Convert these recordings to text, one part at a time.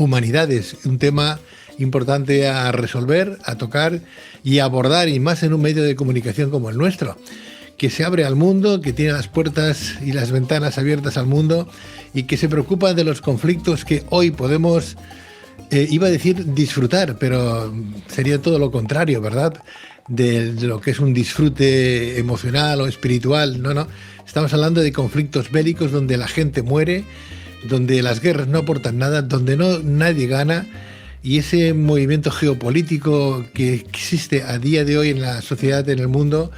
humanidades, un tema importante a resolver, a tocar y a abordar, y más en un medio de comunicación como el nuestro, que se abre al mundo, que tiene las puertas y las ventanas abiertas al mundo y que se preocupa de los conflictos que hoy podemos, iba a decir disfrutar, pero sería todo lo contrario, ¿verdad? De lo que es un disfrute emocional o espiritual. No. Estamos hablando de conflictos bélicos donde la gente muere, donde las guerras no aportan nada, donde nadie gana. Y ese movimiento geopolítico que existe a día de hoy en la sociedad, en el mundo,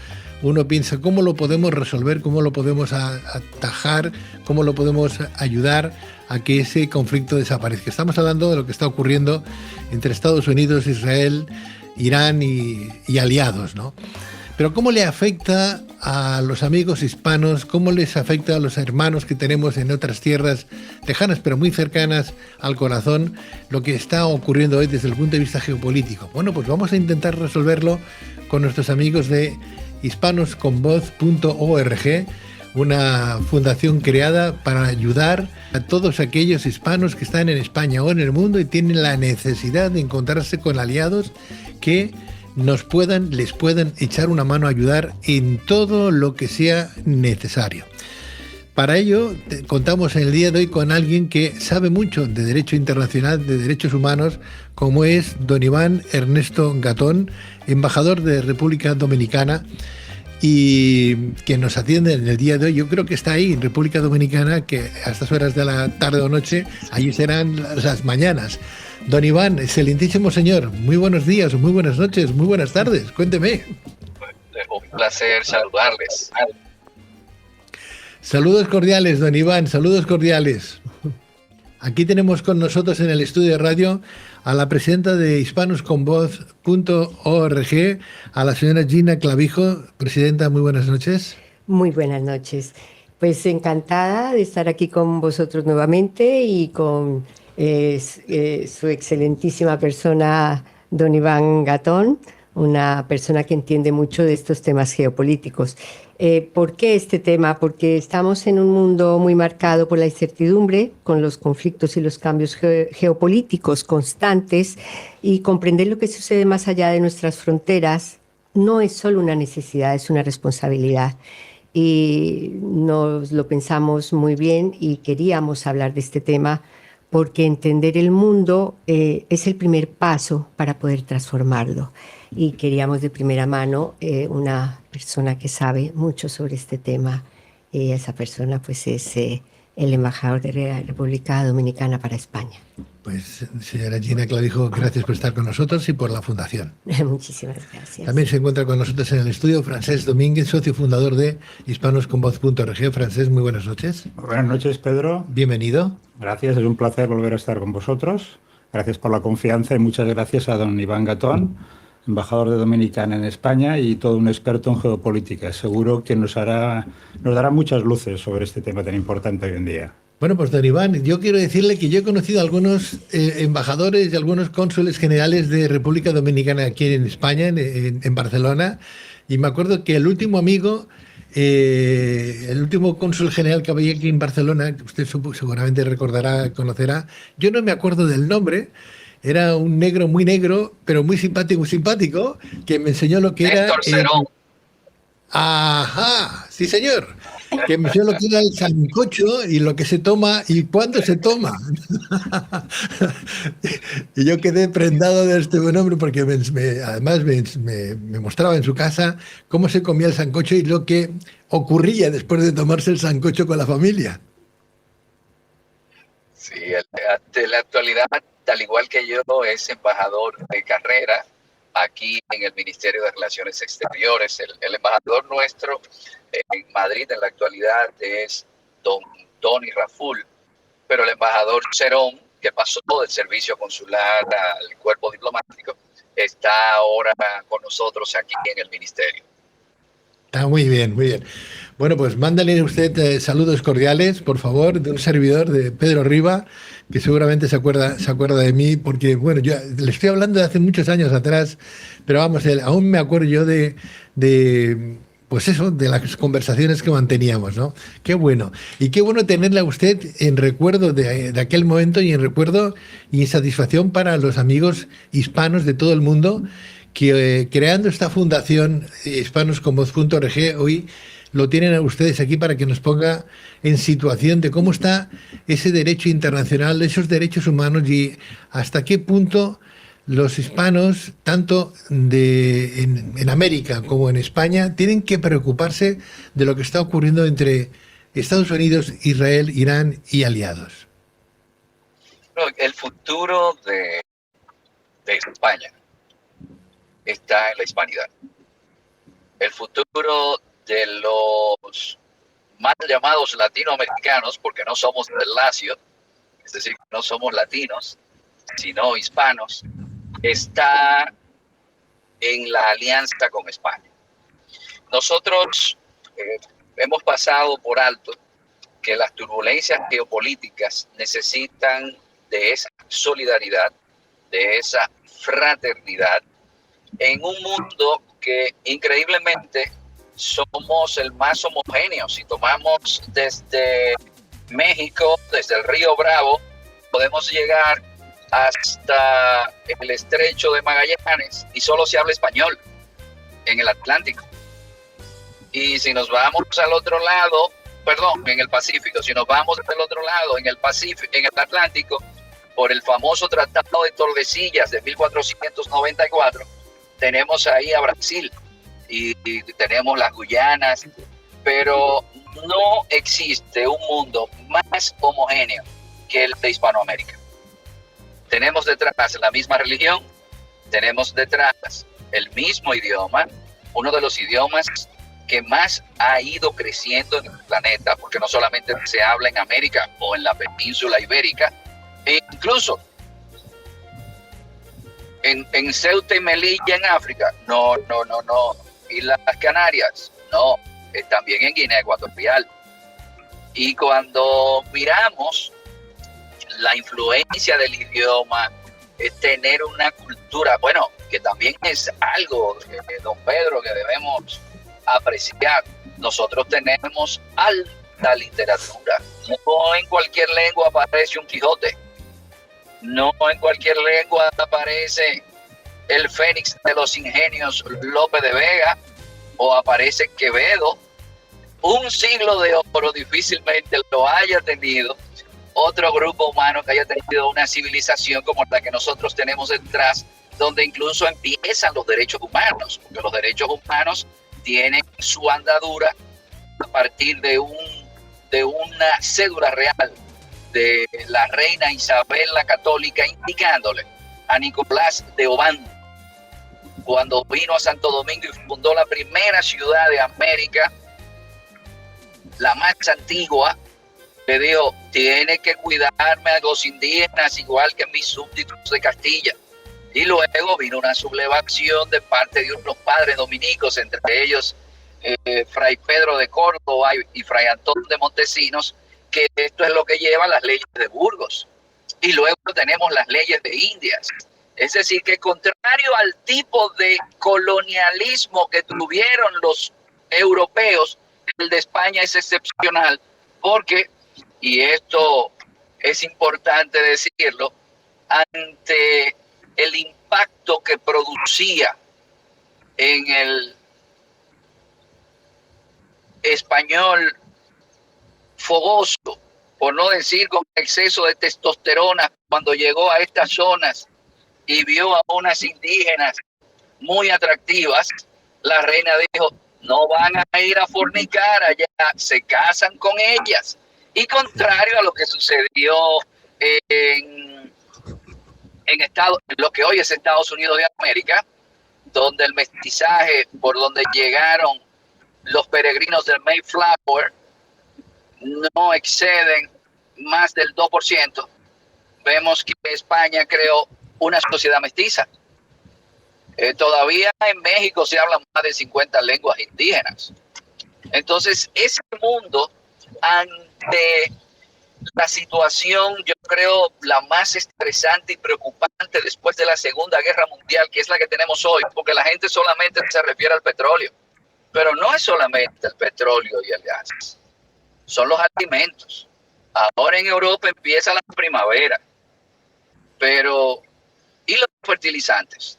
uno piensa cómo lo podemos resolver, cómo lo podemos atajar, cómo lo podemos ayudar a que ese conflicto desaparezca. Estamos hablando de lo que está ocurriendo entre Estados Unidos, Israel, Irán y aliados, ¿no? Pero ¿cómo le afecta a los amigos hispanos? ¿Cómo les afecta a los hermanos que tenemos en otras tierras lejanas, pero muy cercanas al corazón, lo que está ocurriendo hoy desde el punto de vista geopolítico? Bueno, pues vamos a intentar resolverlo con nuestros amigos de hispanosconvoz.org, una fundación creada para ayudar a todos aquellos hispanos que están en España o en el mundo y tienen la necesidad de encontrarse con aliados que les puedan echar una mano a ayudar en todo lo que sea necesario. Para ello, contamos en el día de hoy con alguien que sabe mucho de derecho internacional, de derechos humanos, como es don Iván Ernesto Gatón, embajador de República Dominicana, y que nos atiende en el día de hoy. Yo creo que está ahí en República Dominicana, que a estas horas de la tarde o noche, allí serán las mañanas. Don Iván, excelentísimo señor, muy buenos días, muy buenas noches, muy buenas tardes, cuénteme. Un placer saludarles. Saludos cordiales, don Iván, saludos cordiales. Aquí tenemos con nosotros en el estudio de radio a la presidenta de hispanosconvoz.org, a la señora Gina Clavijo. Presidenta, muy buenas noches. Muy buenas noches. Pues encantada de estar aquí con vosotros nuevamente y con su excelentísima persona, don Iván Gatón, una persona que entiende mucho de estos temas geopolíticos. ¿Por qué este tema? Porque estamos en un mundo muy marcado por la incertidumbre, con los conflictos y los cambios geopolíticos constantes, y comprender lo que sucede más allá de nuestras fronteras no es solo una necesidad, es una responsabilidad. Y nos lo pensamos muy bien y queríamos hablar de este tema porque entender el mundo es el primer paso para poder transformarlo. Y queríamos de primera mano una persona que sabe mucho sobre este tema. Y esa persona pues es el embajador de la República Dominicana para España. Pues señora Gina Clavijo, gracias por estar con nosotros y por la fundación. Muchísimas gracias. También se encuentra con nosotros en el estudio Francesc Domínguez, socio fundador de hispanosconvoz.org. Francesc, muy buenas noches. Buenas noches, Pedro. Bienvenido. Gracias, es un placer volver a estar con vosotros. Gracias por la confianza y muchas gracias a don Iván Gatón, embajador de Dominicana en España y todo un experto en geopolítica. Seguro que nos dará muchas luces sobre este tema tan importante hoy en día. Bueno, pues don Iván, yo quiero decirle que yo he conocido a algunos embajadores y algunos cónsules generales de República Dominicana aquí en España, en Barcelona, y me acuerdo que el último amigo, el último cónsul general que había aquí en Barcelona, que usted seguramente recordará, conocerá, yo no me acuerdo del nombre. Era un negro, pero muy simpático, que me enseñó lo que Héctor era... Cerón. Ajá, sí señor. Que me enseñó lo que era el sancocho y lo que se toma y cuándo se toma. Y yo quedé prendado de este buen hombre porque además me mostraba en su casa cómo se comía el sancocho y lo que ocurría después de tomarse el sancocho con la familia. Sí, de la actualidad, al igual que yo, es embajador de carrera aquí en el Ministerio de Relaciones Exteriores. El embajador nuestro en Madrid en la actualidad es don Tony Raful, pero el embajador Cerón, que pasó del servicio consular al cuerpo diplomático, está ahora con nosotros aquí en el ministerio. Está muy bien, muy bien. Bueno, pues mándale usted saludos cordiales, por favor, de un servidor, de Pedro Riba, que seguramente se acuerda de mí, porque, bueno, yo le estoy hablando de hace muchos años atrás, pero vamos, aún me acuerdo yo de pues eso, de las conversaciones que manteníamos, ¿no? Qué bueno. Y qué bueno tenerla a usted en recuerdo de aquel momento y en recuerdo y en satisfacción para los amigos hispanos de todo el mundo que creando esta fundación hispanosconvoz.org hoy lo tienen a ustedes aquí para que nos ponga en situación de cómo está ese derecho internacional, esos derechos humanos y hasta qué punto los hispanos, tanto en América como en España, tienen que preocuparse de lo que está ocurriendo entre Estados Unidos, Israel, Irán y aliados. El futuro de España está en la hispanidad. El futuro de los mal llamados latinoamericanos, porque no somos del lacio, es decir, no somos latinos, sino hispanos, está en la alianza con España. Nosotros hemos pasado por alto que las turbulencias geopolíticas necesitan de esa solidaridad, de esa fraternidad, en un mundo que increíblemente somos el más homogéneo. Si tomamos desde México, desde el río Bravo, podemos llegar hasta el estrecho de Magallanes y solo se habla español en el Atlántico. Y si nos vamos al otro lado, en el Pacífico, si nos vamos del otro lado, en el Pacífico, en el Atlántico, por el famoso Tratado de Tordesillas de 1494, tenemos ahí a Brasil y tenemos las Guyanas, pero no existe un mundo más homogéneo que el de Hispanoamérica. Tenemos detrás la misma religión, tenemos detrás el mismo idioma, uno de los idiomas que más ha ido creciendo en el planeta, porque no solamente se habla en América o en la península ibérica, e incluso en Ceuta y Melilla en África, no, y las Canarias, no, también en Guinea Ecuatorial. Y cuando miramos la influencia del idioma, tener una cultura, bueno, que también es algo, don Pedro, que debemos apreciar. Nosotros tenemos alta literatura. No en cualquier lengua aparece un Quijote. No en cualquier lengua aparece el Fénix de los Ingenios Lope de Vega o aparece Quevedo. Un siglo de oro difícilmente lo haya tenido otro grupo humano que haya tenido una civilización como la que nosotros tenemos detrás, donde incluso empiezan los derechos humanos, porque los derechos humanos tienen su andadura a partir de una cédula real de la reina Isabel la Católica, indicándole a Nicolás de Obando, cuando vino a Santo Domingo y fundó la primera ciudad de América, la más antigua, le dijo: tiene que cuidarme a los indígenas igual que mis súbditos de Castilla. Y luego vino una sublevación de parte de unos padres dominicos, entre ellos Fray Pedro de Córdoba y Fray Antón de Montesinos, que esto es lo que lleva las leyes de Burgos. Y luego tenemos las leyes de Indias. Es decir, que contrario al tipo de colonialismo que tuvieron los europeos, el de España es excepcional, porque, y esto es importante decirlo, ante el impacto que producía en el español fogoso, por no decir con exceso de testosterona, cuando llegó a estas zonas y vio a unas indígenas muy atractivas, la reina dijo: no van a ir a fornicar allá, se casan con ellas. Y contrario a lo que sucedió en lo que hoy es Estados Unidos de América, donde el mestizaje, por donde llegaron los peregrinos del Mayflower, no exceden más del 2%, vemos que España creó una sociedad mestiza. Todavía en México se hablan más de 50 lenguas indígenas. Entonces, ese mundo, ante la situación, yo creo, la más estresante y preocupante después de la Segunda Guerra Mundial, que es la que tenemos hoy, porque la gente solamente se refiere al petróleo, Pero no es solamente el petróleo y el gas, son los alimentos. Ahora en Europa empieza la primavera, pero ¿y los fertilizantes?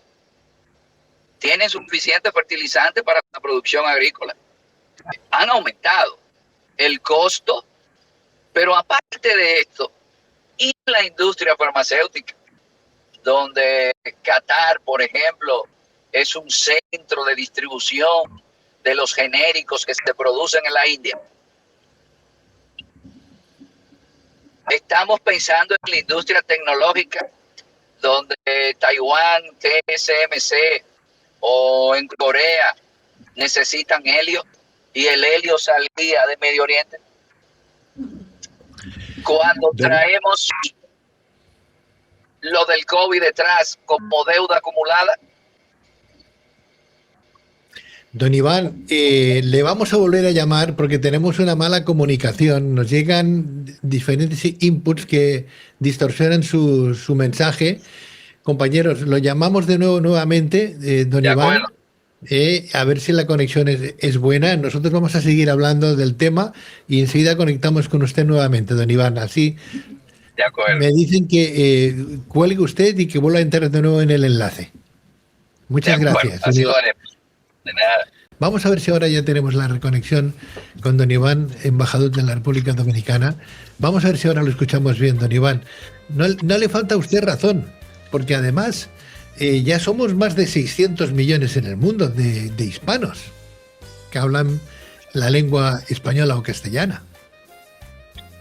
¿Tienen suficiente fertilizante para la producción agrícola? Han aumentado el costo, pero aparte de esto, y la industria farmacéutica, donde Qatar, por ejemplo, es un centro de distribución de los genéricos que se producen en la India. Estamos pensando en la industria tecnológica, donde Taiwán, TSMC o en Corea necesitan helio y el helio salía de Medio Oriente. Cuando traemos lo del COVID detrás como deuda acumulada. Don Iván, le vamos a volver a llamar porque tenemos una mala comunicación. Nos llegan diferentes inputs que distorsionan su mensaje. Compañeros, lo llamamos de nuevo nuevamente, don Iván, a ver si la conexión es buena. Nosotros vamos a seguir hablando del tema y enseguida conectamos con usted nuevamente, don Iván. Así de acuerdo. Me dicen que cuelgue usted y que vuelva a entrar de nuevo en el enlace. Muchas gracias. Así lo haremos. De nada. Vamos a ver si ahora ya tenemos la reconexión con don Iván, embajador de la República Dominicana. Vamos a ver si ahora lo escuchamos bien, don Iván. No le falta a usted razón, porque además ya somos más de 600 millones en el mundo de hispanos que hablan la lengua española o castellana.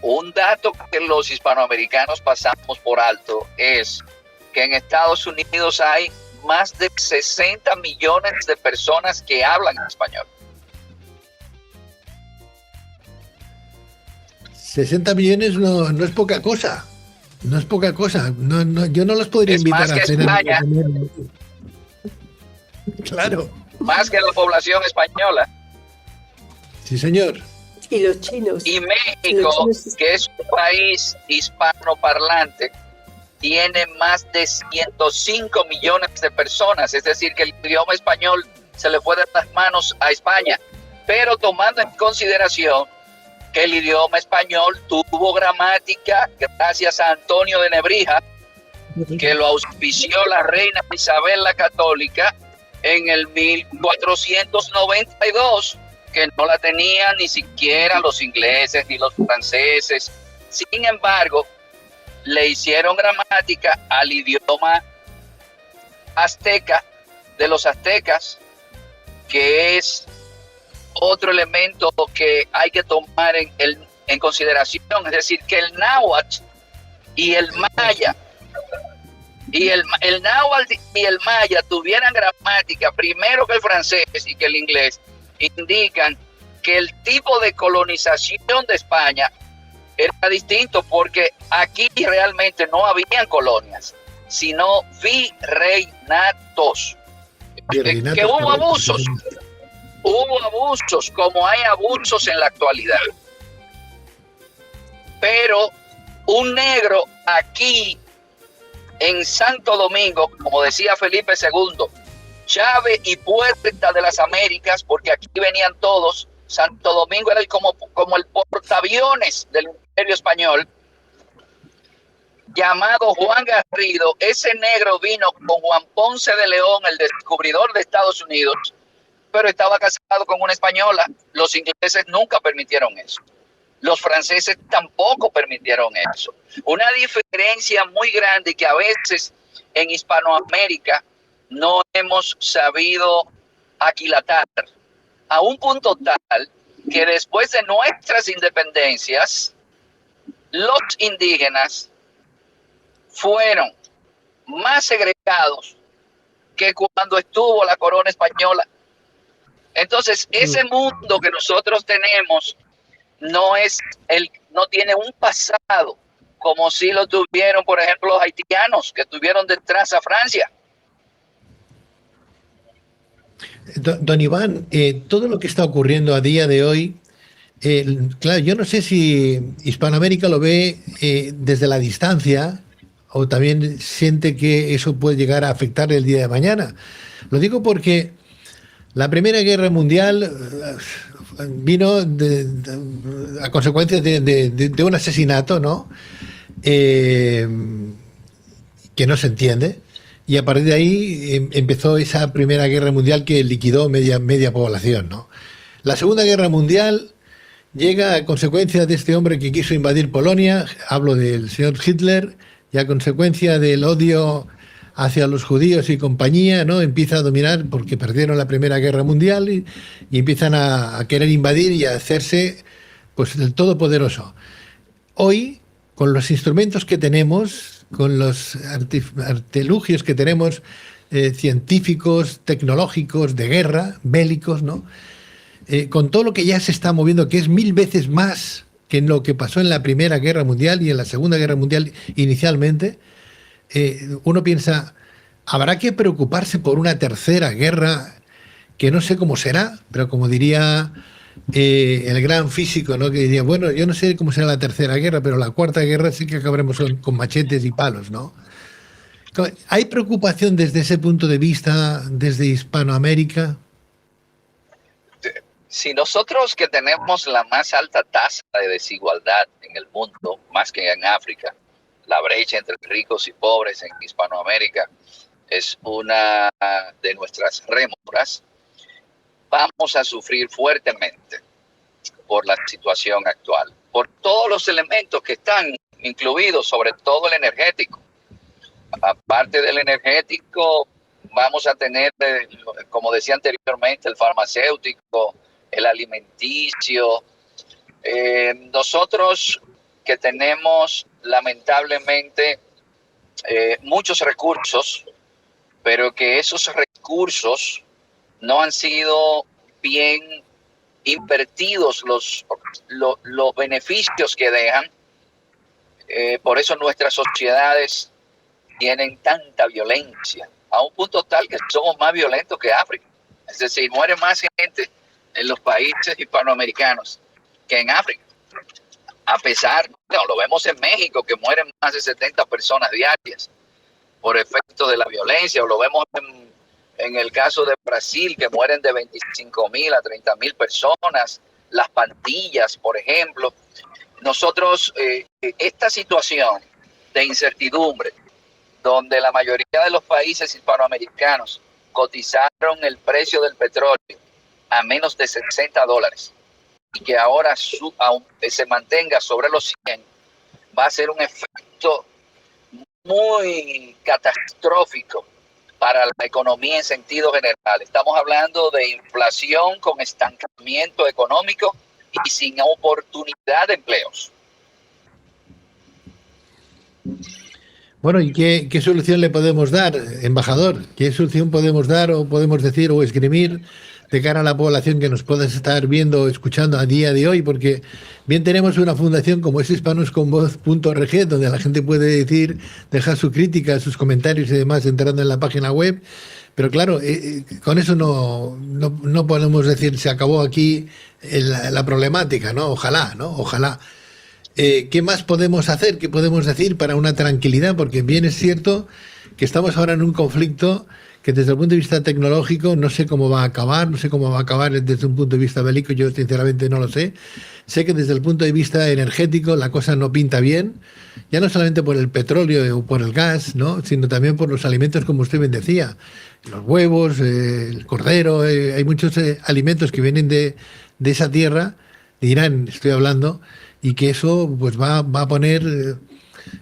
Un dato que los hispanoamericanos pasamos por alto es que en Estados Unidos hay más de 60 millones de personas que hablan español. 60 millones no es poca cosa. No es poca cosa. Yo no los podría invitar a cenar. Claro. Más que la población española. Sí, señor. Y los chinos. Y México, que es un país hispanoparlante, tiene más de 105 millones de personas. Es decir, que el idioma español se le fue de las manos a España. Pero tomando en consideración que el idioma español tuvo gramática gracias a Antonio de Nebrija, que lo auspició la reina Isabel la Católica en el 1492, que no la tenían ni siquiera los ingleses ni los franceses. Sin embargo, le hicieron gramática al idioma azteca de los aztecas, que es otro elemento que hay que tomar en consideración. Es decir, que el náhuatl y el maya el náhuatl y el maya tuvieran gramática primero que el francés y que el inglés, indican que el tipo de colonización de España era distinto, porque aquí realmente no habían colonias, sino virreinatos. Que hubo abusos. Hubo abusos, como hay abusos en la actualidad. Pero un negro aquí en Santo Domingo, como decía Felipe II, llave y puerta de las Américas, porque aquí venían todos. Santo Domingo era como el portaaviones del Imperio Español, llamado Juan Garrido. Ese negro vino con Juan Ponce de León, el descubridor de Estados Unidos, pero estaba casado con una española. Los ingleses nunca permitieron eso. Los franceses tampoco permitieron eso. Una diferencia muy grande que a veces en Hispanoamérica no hemos sabido aquilatar, a un punto tal que después de nuestras independencias, los indígenas fueron más segregados que cuando estuvo la corona española. Entonces, ese mundo que nosotros tenemos no tiene un pasado como si lo tuvieron, por ejemplo, los haitianos, que tuvieron detrás a Francia. Don Iván, todo lo que está ocurriendo a día de hoy, claro, yo no sé si Hispanoamérica lo ve desde la distancia o también siente que eso puede llegar a afectar el día de mañana. Lo digo porque La Primera Guerra Mundial vino a consecuencia de un asesinato, ¿no? Que no se entiende. Y a partir de ahí empezó esa Primera Guerra Mundial que liquidó media población, ¿no? La Segunda Guerra Mundial llega a consecuencia de este hombre que quiso invadir Polonia, hablo del señor Hitler, y a consecuencia del odio hacia los judíos y compañía, ¿no? Empieza a dominar porque perdieron la Primera Guerra Mundial y empiezan a querer invadir y a hacerse pues el todopoderoso. Hoy, con los instrumentos que tenemos, con los artilugios que tenemos, científicos, tecnológicos, de guerra, bélicos, ¿no? Con todo lo que ya se está moviendo, que es 1000 veces más que en lo que pasó en la Primera Guerra Mundial y en la Segunda Guerra Mundial inicialmente, uno piensa, habrá que preocuparse por una tercera guerra que no sé cómo será, pero como diría el gran físico, ¿no? Que diría, bueno, yo no sé cómo será la tercera guerra, pero la cuarta guerra sí que acabaremos con machetes y palos, ¿no? ¿Hay preocupación desde ese punto de vista, desde Hispanoamérica? Si nosotros que tenemos la más alta tasa de desigualdad en el mundo, más que en África, la brecha entre ricos y pobres en Hispanoamérica es una de nuestras rémoras, vamos a sufrir fuertemente por la situación actual, por todos los elementos que están incluidos, sobre todo el energético. Aparte del energético, vamos a tener, como decía anteriormente, el farmacéutico, el alimenticio. Nosotros que tenemos lamentablemente muchos recursos, pero que esos recursos no han sido bien invertidos los beneficios que dejan. Por eso nuestras sociedades tienen tanta violencia, a un punto tal que somos más violentos que África. Es decir, muere más gente en los países hispanoamericanos que en África. A pesar, lo vemos en México, que mueren más de 70 personas diarias por efecto de la violencia, o lo vemos en el caso de Brasil, que mueren de 25,000 a 30,000 personas, las pandillas, por ejemplo. Nosotros, esta situación de incertidumbre, donde la mayoría de los países hispanoamericanos cotizaron el precio del petróleo a menos de $60 y que ahora se mantenga sobre los 100, va a ser un efecto muy catastrófico para la economía en sentido general. Estamos hablando de inflación con estancamiento económico y sin oportunidad de empleos. Bueno, ¿y qué solución le podemos dar, embajador? ¿Qué solución podemos dar o podemos decir o esgrimir de cara a la población que nos pueda estar viendo o escuchando a día de hoy? Porque bien tenemos una fundación como es hispanosconvoz.org, donde la gente puede dejar su crítica, sus comentarios y demás entrando en la página web. Pero claro, con eso no podemos decir se acabó aquí la problemática, ¿no? Ojalá, ¿no? Ojalá. ¿Qué más podemos hacer? ¿Qué podemos decir para una tranquilidad? Porque bien es cierto que estamos ahora en un conflicto que desde el punto de vista tecnológico no sé cómo va a acabar, no sé cómo va a acabar desde un punto de vista bélico, yo sinceramente no lo sé. Sé que desde el punto de vista energético la cosa no pinta bien, ya no solamente por el petróleo o por el gas, ¿no? Sino también por los alimentos, como usted bien decía, los huevos, el cordero, hay muchos alimentos que vienen de esa tierra, de Irán estoy hablando, y que eso pues va a poner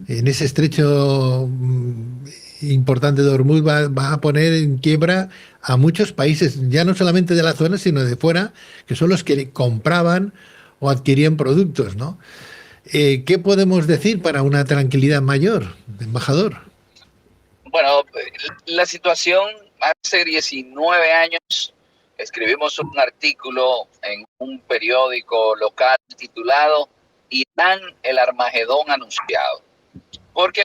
en ese estrecho importante de Hormuz, va a poner en quiebra a muchos países, ya no solamente de la zona, sino de fuera, que son los que compraban o adquirían productos, ¿no? ¿Qué podemos decir para una tranquilidad mayor, embajador? Bueno, la situación, hace 19 años escribimos un artículo en un periódico local titulado Irán, el Armagedón anunciado, porque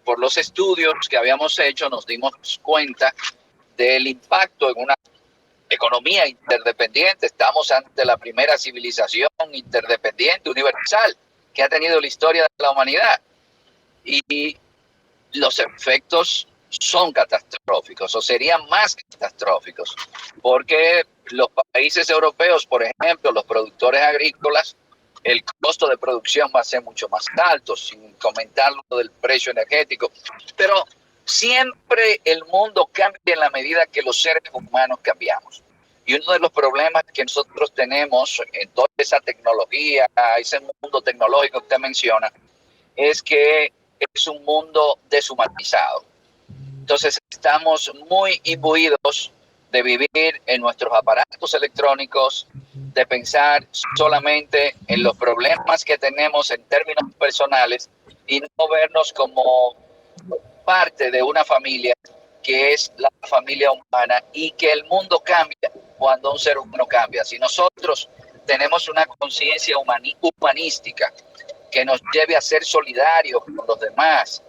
por los estudios que habíamos hecho nos dimos cuenta del impacto en una economía interdependiente. Estamos ante la primera civilización interdependiente, universal, que ha tenido la historia de la humanidad, y los efectos son catastróficos o serían más catastróficos, porque los países europeos, por ejemplo, los productores agrícolas, el costo de producción va a ser mucho más alto, sin comentar lo del precio energético, pero siempre el mundo cambia en la medida que los seres humanos cambiamos. Y uno de los problemas que nosotros tenemos en toda esa tecnología, ese mundo tecnológico que usted menciona, es que es un mundo deshumanizado. Entonces estamos muy imbuidos de vivir en nuestros aparatos electrónicos, de pensar solamente en los problemas que tenemos en términos personales y no vernos como parte de una familia que es la familia humana, y que el mundo cambia cuando un ser humano cambia. Si nosotros tenemos una conciencia humanística que nos lleve a ser solidarios con los demás,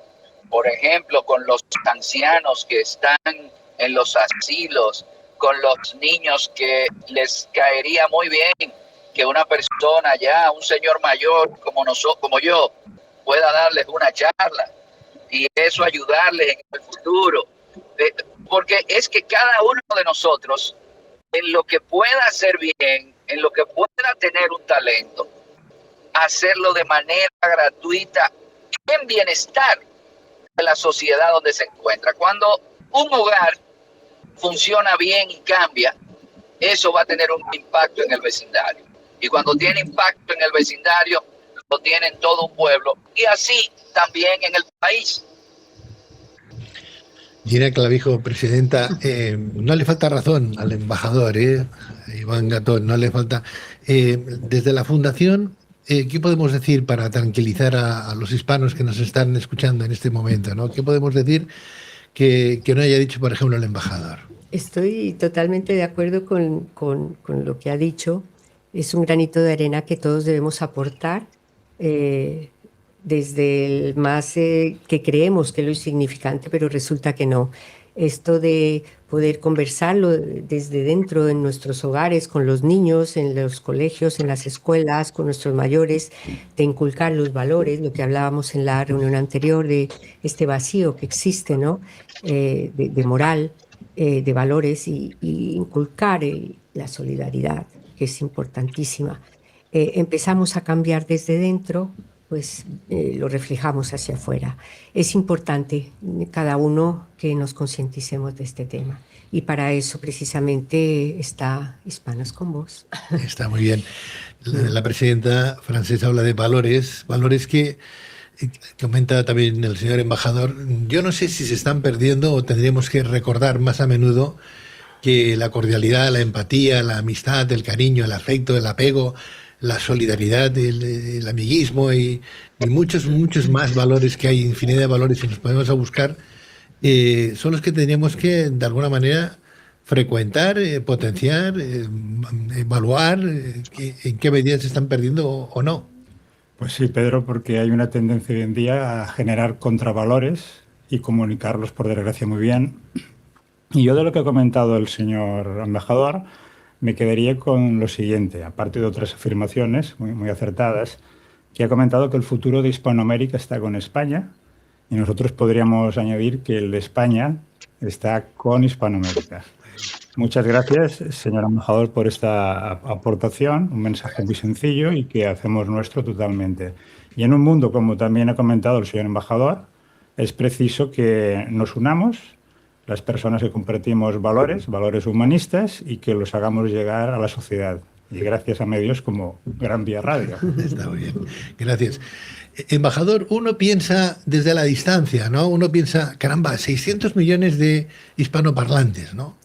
por ejemplo, con los ancianos que están en los asilos, con los niños que les caería muy bien que una persona ya, un señor mayor como yo, pueda darles una charla y eso ayudarles en el futuro. Porque es que cada uno de nosotros, en lo que pueda hacer bien, en lo que pueda tener un talento, hacerlo de manera gratuita, en bienestar de la sociedad donde se encuentra. Cuando un hogar funciona bien y cambia, eso va a tener un impacto en el vecindario. Y cuando tiene impacto en el vecindario, lo tiene en todo un pueblo, y así también en el país. Gina Clavijo, presidenta, no le falta razón al embajador, Iván Gatón, no le falta. Desde la Fundación, ¿qué podemos decir para tranquilizar a los hispanos que nos están escuchando en este momento, ¿no? ¿Qué podemos decir que no haya dicho, por ejemplo, el embajador? Estoy totalmente de acuerdo con lo que ha dicho. Es un granito de arena que todos debemos aportar, desde el más que creemos que es lo insignificante, pero resulta que no. Esto de poder conversarlo desde dentro, en nuestros hogares, con los niños, en los colegios, en las escuelas, con nuestros mayores, de inculcar los valores, lo que hablábamos en la reunión anterior, de este vacío que existe, ¿no? De moral, de valores, y inculcar la solidaridad, que es importantísima. Empezamos a cambiar desde dentro, pues lo reflejamos hacia afuera. Es importante cada uno que nos concienticemos de este tema. Y para eso precisamente está Hispanos con Voz. Está muy bien. La presidenta francesa habla de valores que comenta también el señor embajador. Yo no sé si se están perdiendo o tendríamos que recordar más a menudo que la cordialidad, la empatía, la amistad, el cariño, el afecto, el apego, la solidaridad, el amiguismo y muchos más valores, que hay infinidad de valores y nos podemos a buscar, son los que tendríamos que de alguna manera frecuentar, potenciar, evaluar en qué medida se están perdiendo o no. Pues sí, Pedro, porque hay una tendencia hoy en día a generar contravalores y comunicarlos, por desgracia, muy bien. Y yo, de lo que ha comentado el señor embajador, me quedaría con lo siguiente, aparte de otras afirmaciones muy acertadas, que ha comentado que el futuro de Hispanoamérica está con España, y nosotros podríamos añadir que el de España está con Hispanoamérica. Muchas gracias, señor embajador, por esta aportación, un mensaje muy sencillo y que hacemos nuestro totalmente. Y en un mundo, como también ha comentado el señor embajador, es preciso que nos unamos, las personas que compartimos valores humanistas, y que los hagamos llegar a la sociedad. Y gracias a medios como Gran Vía Radio. Está muy bien. Gracias. Embajador, uno piensa desde la distancia, ¿no? Uno piensa, caramba, 600 millones de hispanoparlantes, ¿no?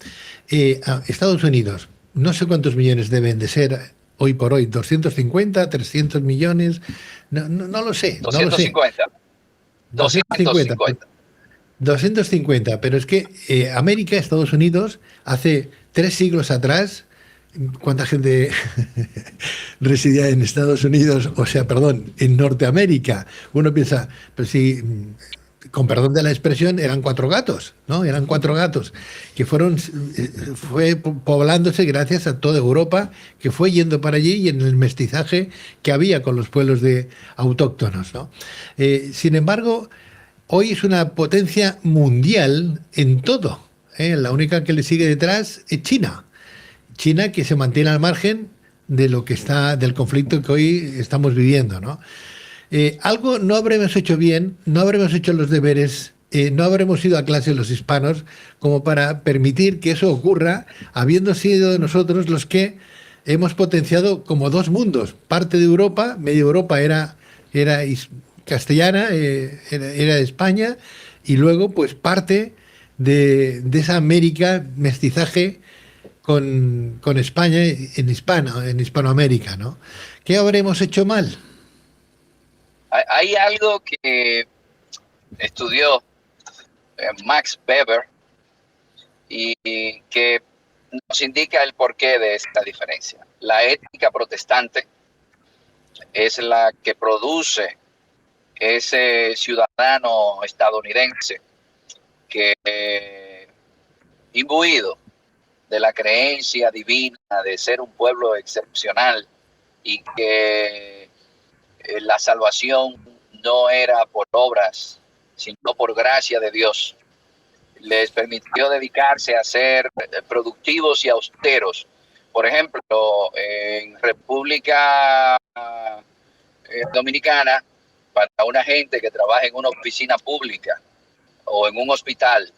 Estados Unidos, no sé cuántos millones deben de ser hoy por hoy, 250, 300 millones, no lo sé. 250. 250, pero es que América, Estados Unidos, hace 3 siglos atrás, ¿cuánta gente residía en Estados Unidos? O sea, perdón, en Norteamérica. Uno piensa, pues sí, con perdón de la expresión, eran 4 gatos, ¿no? Eran 4 gatos que fue poblándose gracias a toda Europa, que fue yendo para allí, y en el mestizaje que había con los pueblos autóctonos, ¿no? Sin embargo, hoy es una potencia mundial en todo, ¿eh? La única que le sigue detrás es China. China, que se mantiene al margen de lo que está, del conflicto que hoy estamos viviendo, ¿no? Algo no habremos hecho bien, no habremos hecho los deberes, no habremos ido a clase los hispanos como para permitir que eso ocurra, habiendo sido nosotros los que hemos potenciado como dos mundos. Parte de Europa, media Europa era castellana, era de España, y luego pues parte de esa América, mestizaje con España en Hispanoamérica, ¿no? ¿Qué habremos hecho mal? Hay algo que estudió Max Weber y que nos indica el porqué de esta diferencia. La ética protestante es la que produce ese ciudadano estadounidense que, imbuido de la creencia divina de ser un pueblo excepcional y que la salvación no era por obras, sino por gracia de Dios, les permitió dedicarse a ser productivos y austeros. Por ejemplo, en República Dominicana, para una gente que trabaja en una oficina pública o en un hospital,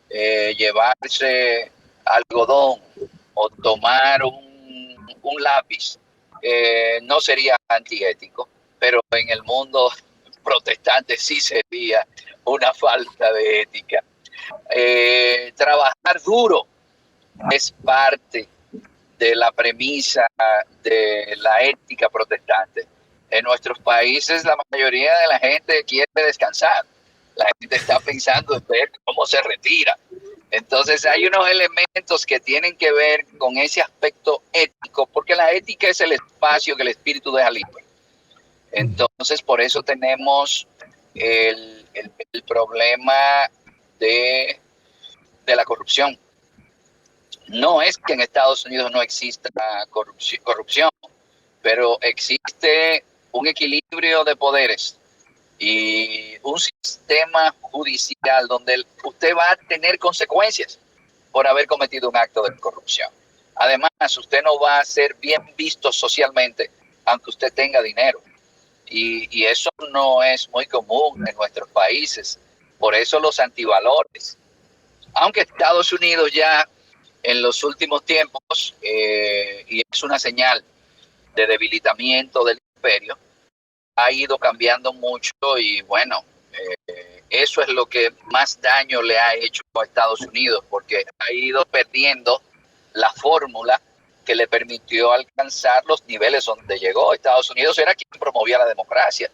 llevarse algodón o tomar un lápiz no sería antiético, pero en el mundo protestante sí sería una falta de ética. Trabajar duro es parte de la premisa de la ética protestante. En nuestros países la mayoría de la gente quiere descansar. La gente está pensando en ver cómo se retira. Entonces hay unos elementos que tienen que ver con ese aspecto ético, porque la ética es el espacio que el espíritu deja libre. Entonces por eso tenemos el problema de la corrupción. No es que en Estados Unidos no exista corrupción, pero existe un equilibrio de poderes y un sistema judicial donde usted va a tener consecuencias por haber cometido un acto de corrupción. Además, usted no va a ser bien visto socialmente aunque usted tenga dinero. Y eso no es muy común en nuestros países. Por eso los antivalores. Aunque Estados Unidos ya en los últimos tiempos, y es una señal de debilitamiento del imperio, ha ido cambiando mucho y bueno, eso es lo que más daño le ha hecho a Estados Unidos, porque ha ido perdiendo la fórmula que le permitió alcanzar los niveles donde llegó. Estados Unidos era quien promovía la democracia.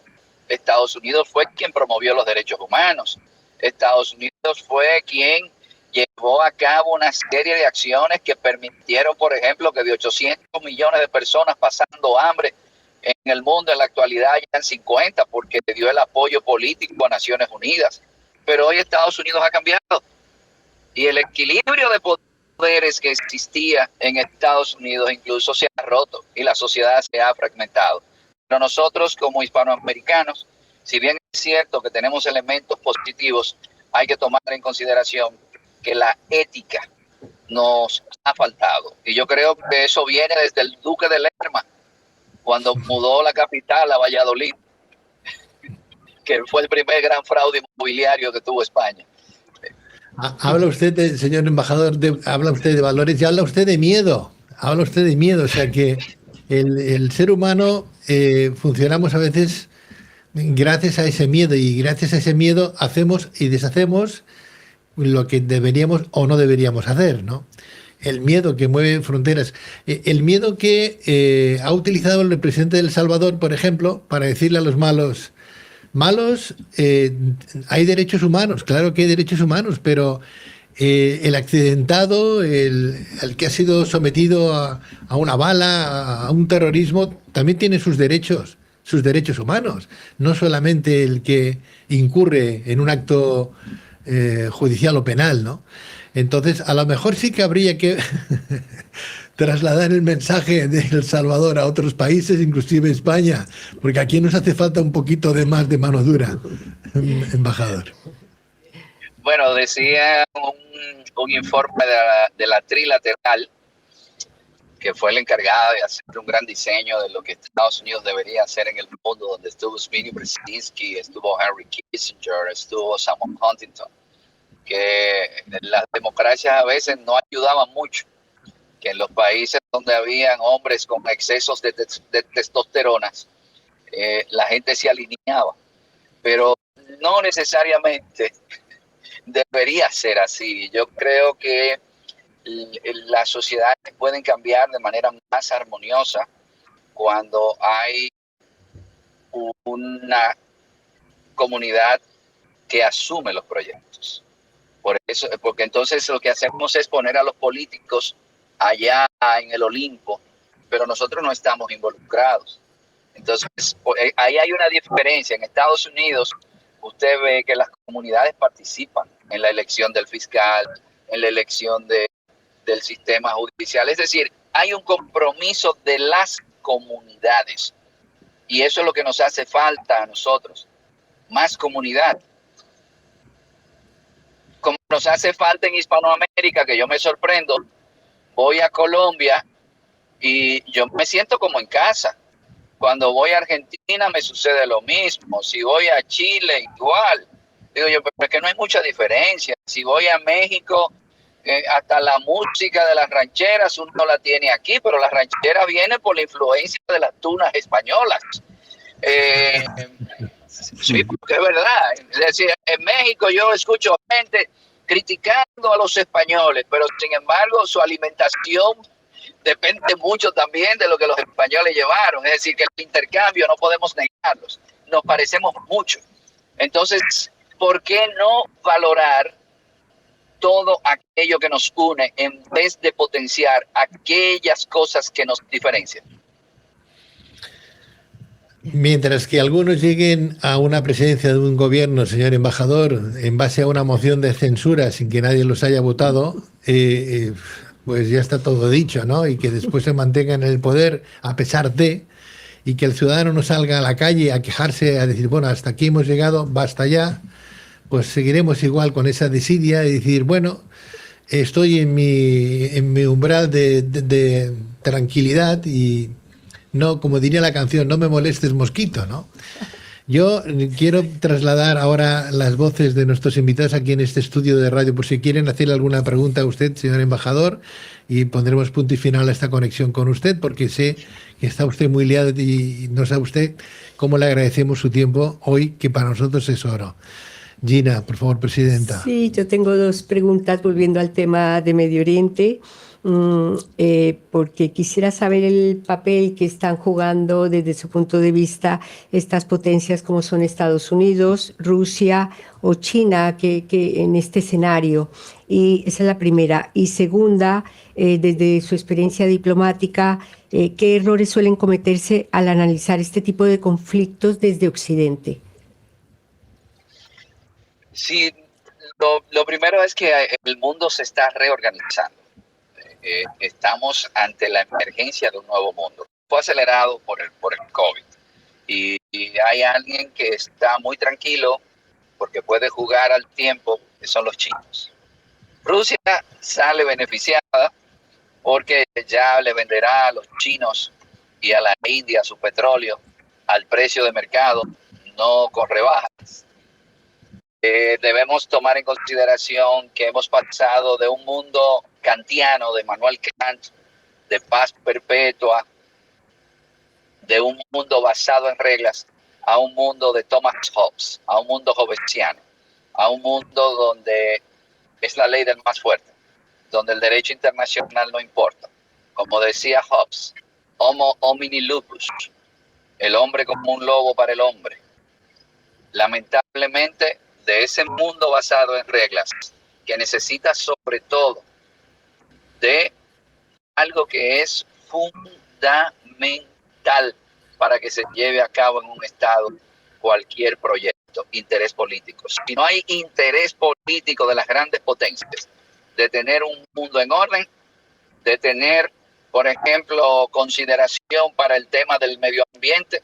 Estados Unidos fue quien promovió los derechos humanos. Estados Unidos fue quien llevó a cabo una serie de acciones que permitieron, por ejemplo, que de 800 millones de personas pasando hambre en el mundo en la actualidad hayan 50, porque dio el apoyo político a Naciones Unidas. Pero hoy Estados Unidos ha cambiado y el equilibrio de poderes que existía en Estados Unidos incluso se ha roto y la sociedad se ha fragmentado. Pero nosotros como hispanoamericanos, si bien es cierto que tenemos elementos positivos, hay que tomar en consideración que la ética nos ha faltado. Y yo creo que eso viene desde el Duque de Lerma, cuando mudó la capital a Valladolid, que fue el primer gran fraude inmobiliario que tuvo España. Habla usted, señor embajador, habla usted de valores y habla usted de miedo. Habla usted de miedo, o sea que el ser humano funcionamos a veces gracias a ese miedo y gracias a ese miedo hacemos y deshacemos lo que deberíamos o no deberíamos hacer, ¿no? El miedo que mueve fronteras. El miedo que ha utilizado el presidente de El Salvador, por ejemplo, para decirle a los malos, hay derechos humanos, claro que hay derechos humanos, pero el accidentado, el que ha sido sometido a una bala, a un terrorismo, también tiene sus derechos humanos, no solamente el que incurre en un acto judicial o penal, ¿no? Entonces, a lo mejor sí que habría que trasladar el mensaje de El Salvador a otros países, inclusive España, porque aquí nos hace falta un poquito de más de mano dura. embajador? Bueno, decía un informe de la trilateral, que fue el encargado de hacer un gran diseño de lo que Estados Unidos debería hacer en el mundo, donde estuvo Zbigniew Brzezinski, estuvo Henry Kissinger, estuvo Samuel Huntington, que las democracias a veces no ayudaban mucho, que en los países donde habían hombres con excesos de testosterona, la gente se alineaba, pero no necesariamente debería ser así. Yo creo que las sociedades pueden cambiar de manera más armoniosa cuando hay una comunidad que asume los proyectos. Por eso, porque entonces lo que hacemos es poner a los políticos allá en el Olimpo, pero nosotros no estamos involucrados. Entonces, ahí hay una diferencia. En Estados Unidos, usted ve que las comunidades participan en la elección del fiscal, en la elección del sistema judicial. Es decir, hay un compromiso de las comunidades. Y eso es lo que nos hace falta a nosotros. Más comunidad. Como nos hace falta en Hispanoamérica, que yo me sorprendo, voy a Colombia y yo me siento como en casa. Cuando voy a Argentina me sucede lo mismo. Si voy a Chile, igual. Digo yo, pero es que no hay mucha diferencia. Si voy a México, hasta la música de las rancheras uno la tiene aquí, pero la ranchera viene por la influencia de las tunas españolas. Sí, porque es verdad. Es decir, en México yo escucho gente criticando a los españoles, pero sin embargo su alimentación depende mucho también de lo que los españoles llevaron. Es decir, que el intercambio no podemos negarlos. Nos parecemos mucho. Entonces, ¿por qué no valorar todo aquello que nos une en vez de potenciar aquellas cosas que nos diferencian? Mientras que algunos lleguen a una presidencia de un gobierno, señor embajador, en base a una moción de censura sin que nadie los haya votado, pues ya está todo dicho, ¿no? Y que después se mantengan en el poder a pesar de, y que el ciudadano no salga a la calle a quejarse, a decir, bueno, hasta aquí hemos llegado, basta ya, pues seguiremos igual con esa desidia y decir, bueno, estoy en mi umbral de tranquilidad y no, como diría la canción, no me molestes mosquito, ¿no? Yo quiero trasladar ahora las voces de nuestros invitados aquí en este estudio de radio, por si quieren hacerle alguna pregunta a usted, señor embajador, y pondremos punto y final a esta conexión con usted, porque sé que está usted muy liado y no sabe usted cómo le agradecemos su tiempo hoy, que para nosotros es oro. Gina, por favor, presidenta. Sí, yo tengo dos preguntas volviendo al tema de Medio Oriente. Porque quisiera saber el papel que están jugando desde su punto de vista estas potencias como son Estados Unidos, Rusia o China que en este escenario. Y esa es la primera. Y segunda, desde su experiencia diplomática, ¿qué errores suelen cometerse al analizar este tipo de conflictos desde Occidente? Sí, lo primero es que el mundo se está reorganizando. Estamos ante la emergencia de un nuevo mundo. Fue acelerado por el COVID. Y hay alguien que está muy tranquilo porque puede jugar al tiempo, que son los chinos. Rusia sale beneficiada porque ya le venderá a los chinos y a la India su petróleo al precio de mercado, no con rebajas. Debemos tomar en consideración que hemos pasado de un mundo kantiano de Immanuel Kant, de paz perpetua, de un mundo basado en reglas, a un mundo de Thomas Hobbes, a un mundo hobbesiano, a un mundo donde es la ley del más fuerte, donde el derecho internacional no importa. Como decía Hobbes, homo homini lupus, el hombre como un lobo para el hombre. Lamentablemente, de ese mundo basado en reglas, que necesita sobre todo de algo que es fundamental para que se lleve a cabo en un Estado cualquier proyecto, interés político. Si no hay interés político de las grandes potencias de tener un mundo en orden, de tener, por ejemplo, consideración para el tema del medio ambiente,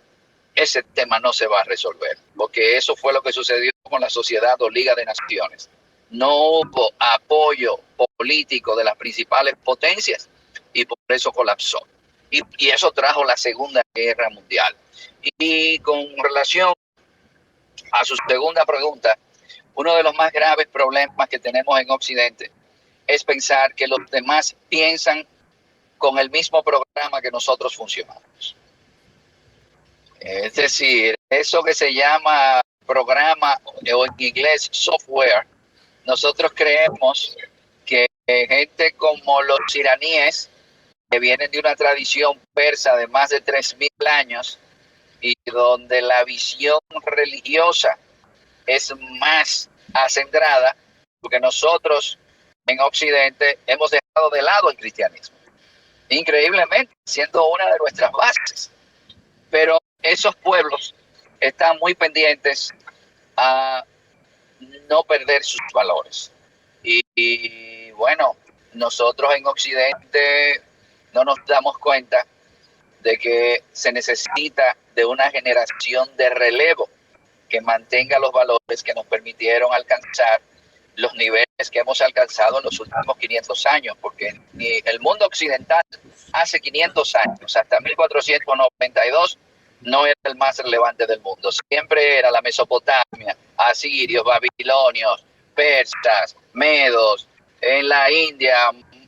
ese tema no se va a resolver, porque eso fue lo que sucedió con la Sociedad o Liga de Naciones. No hubo apoyo político de las principales potencias y por eso colapsó. Y eso trajo la Segunda Guerra Mundial. Y con relación a su segunda pregunta, uno de los más graves problemas que tenemos en Occidente es pensar que los demás piensan con el mismo programa que nosotros funcionamos. Es decir, eso que se llama programa o en inglés software, nosotros creemos que gente como los iraníes, que vienen de una tradición persa de más de 3.000 años y donde la visión religiosa es más acendrada, porque nosotros en Occidente hemos dejado de lado el cristianismo, increíblemente, siendo una de nuestras bases. Pero esos pueblos están muy pendientes a no perder sus valores. Y bueno, nosotros en Occidente no nos damos cuenta de que se necesita de una generación de relevo que mantenga los valores que nos permitieron alcanzar los niveles que hemos alcanzado en los últimos 500 años, porque ni el mundo occidental hace 500 años, hasta 1492, no era el más relevante del mundo. Siempre era la Mesopotamia, asirios, babilonios, persas, medos, en la India,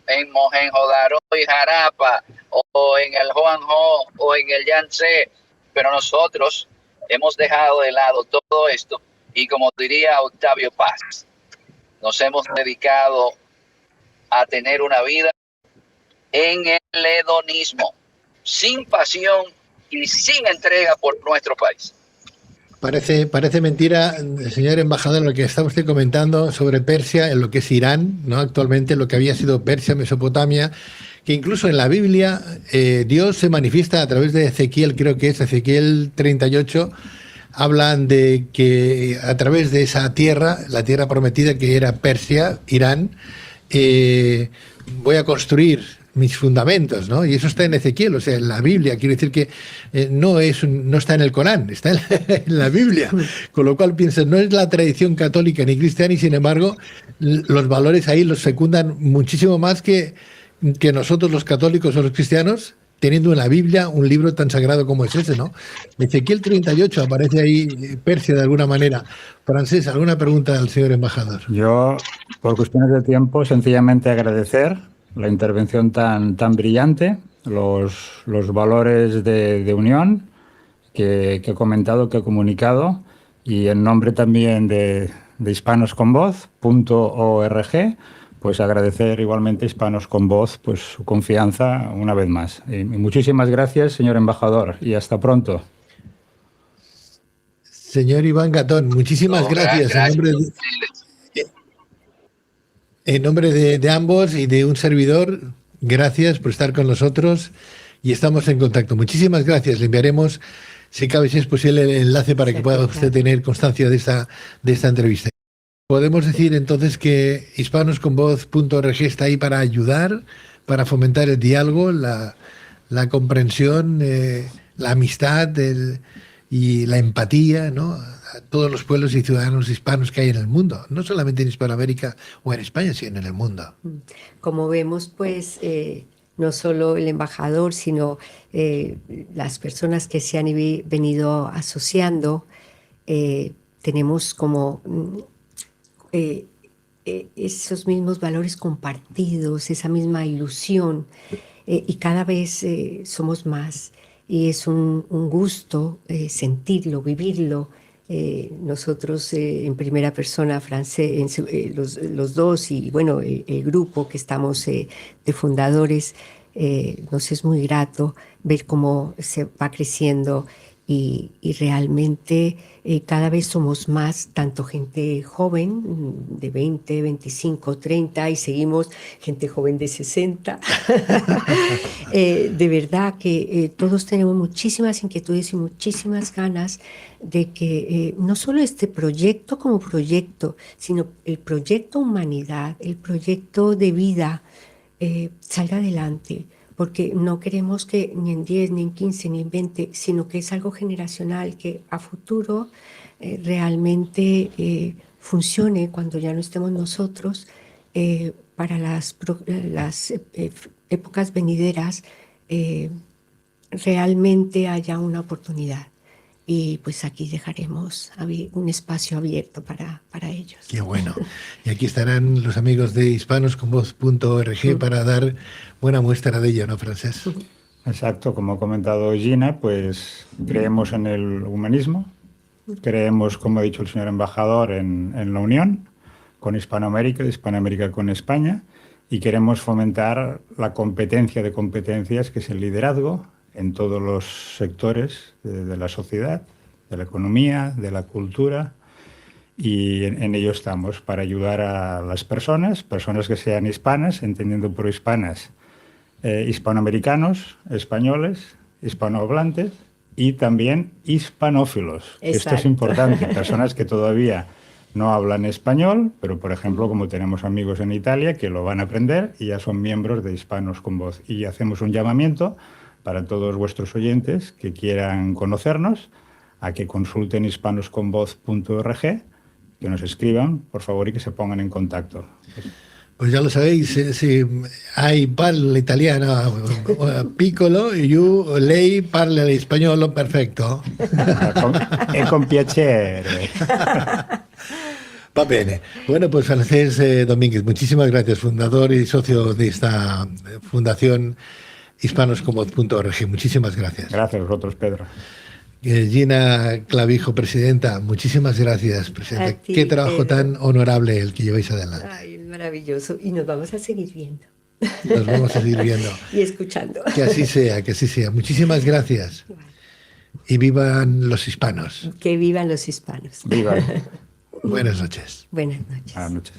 en Mohenjo-Daro y Harappa, o en el Huangho, o en el Yangtze. Pero nosotros hemos dejado de lado todo esto y, como diría Octavio Paz, nos hemos dedicado a tener una vida en el hedonismo, sin pasión y sin entrega por nuestro país. Parece mentira, señor embajador, lo que está usted comentando sobre Persia, en lo que es Irán, ¿no? Actualmente, lo que había sido Persia, Mesopotamia, que incluso en la Biblia Dios se manifiesta a través de Ezequiel, creo que es Ezequiel 38, hablan de que a través de esa tierra, la tierra prometida que era Persia, Irán, voy a construir mis fundamentos, ¿no? Y eso está en Ezequiel, o sea, en la Biblia. Quiere decir que no está en el Corán, está en la Biblia. Con lo cual piensas, no es la tradición católica ni cristiana, y sin embargo, los valores ahí los fecundan muchísimo más que nosotros los católicos o los cristianos, teniendo en la Biblia un libro tan sagrado como es ese, ¿no? Ezequiel 38 aparece ahí, Persia de alguna manera. Francés, ¿alguna pregunta al señor embajador? Yo, por cuestiones de tiempo, sencillamente agradecer la intervención tan brillante, los valores de unión que he comentado, que he comunicado, y en nombre también de hispanosconvoz.org, pues agradecer igualmente a Hispanos con Voz pues su confianza una vez más. Y muchísimas gracias, señor embajador, y hasta pronto. Señor Iván Gatón, muchísimas gracias. En nombre de ambos y de un servidor, gracias por estar con nosotros y estamos en contacto. Muchísimas gracias. Le enviaremos, si cabe, si es posible, el enlace para que pueda usted tener constancia de esta entrevista. Podemos decir entonces que hispanosconvoz.org está ahí para ayudar, para fomentar el diálogo, la comprensión, la amistad y la empatía, ¿no? A todos los pueblos y ciudadanos hispanos que hay en el mundo, no solamente en Hispanoamérica o en España, sino en el mundo. Como vemos, pues, no solo el embajador, sino las personas que se han venido asociando, tenemos como esos mismos valores compartidos, esa misma ilusión, y cada vez somos más. Y es un gusto sentirlo, vivirlo. Nosotros en primera persona, francés, los dos, y bueno, el grupo que estamos de fundadores, nos es muy grato ver cómo se va creciendo y realmente cada vez somos más, tanto gente joven de 20, 25, 30, y seguimos gente joven de 60. De verdad que todos tenemos muchísimas inquietudes y muchísimas ganas de que no solo este proyecto como proyecto, sino el proyecto humanidad, el proyecto de vida salga adelante, porque no queremos que ni en 10, ni en 15, ni en 20, sino que es algo generacional que a futuro realmente funcione cuando ya no estemos nosotros, para las épocas venideras realmente haya una oportunidad. Y pues aquí dejaremos un espacio abierto para ellos. Qué bueno. Y aquí estarán los amigos de hispanosconvoz.org para dar buena muestra de ello, ¿no, Francés? Exacto, como ha comentado Gina, pues creemos en el humanismo, creemos, como ha dicho el señor embajador, en la unión con Hispanoamérica con España, y queremos fomentar la competencia de competencias, que es el liderazgo en todos los sectores de la sociedad, de la economía, de la cultura, y en ello estamos para ayudar a las personas que sean hispanas, entendiendo por hispanas hispanoamericanos, españoles, hispanohablantes y también hispanófilos. Esto es importante, personas que todavía no hablan español, pero por ejemplo, como tenemos amigos en Italia que lo van a aprender y ya son miembros de Hispanos con Voz. Y hacemos un llamamiento para todos vuestros oyentes que quieran conocernos, a que consulten hispanosconvoz.org, que nos escriban, por favor, y que se pongan en contacto. Pues ya lo sabéis, si hay parla italiano piccolo, io lei parla spagnolo perfecto. Con piacere. Va bene. Bueno, pues Francés Domínguez, muchísimas gracias, fundador y socio de esta fundación hispanosconvoz.org. Muchísimas gracias. Gracias a vosotros, Pedro. Gina Clavijo, presidenta, muchísimas gracias, presidenta. Ti, Qué trabajo Pedro. tan honorable el que lleváis adelante. Ay, maravilloso. Y nos vamos a seguir viendo. Nos vamos a seguir viendo. Y escuchando. Que así sea, que así sea. Muchísimas gracias. Y vivan los hispanos. Que vivan los hispanos. Viva. Buenas noches. Buenas noches. Buenas noches.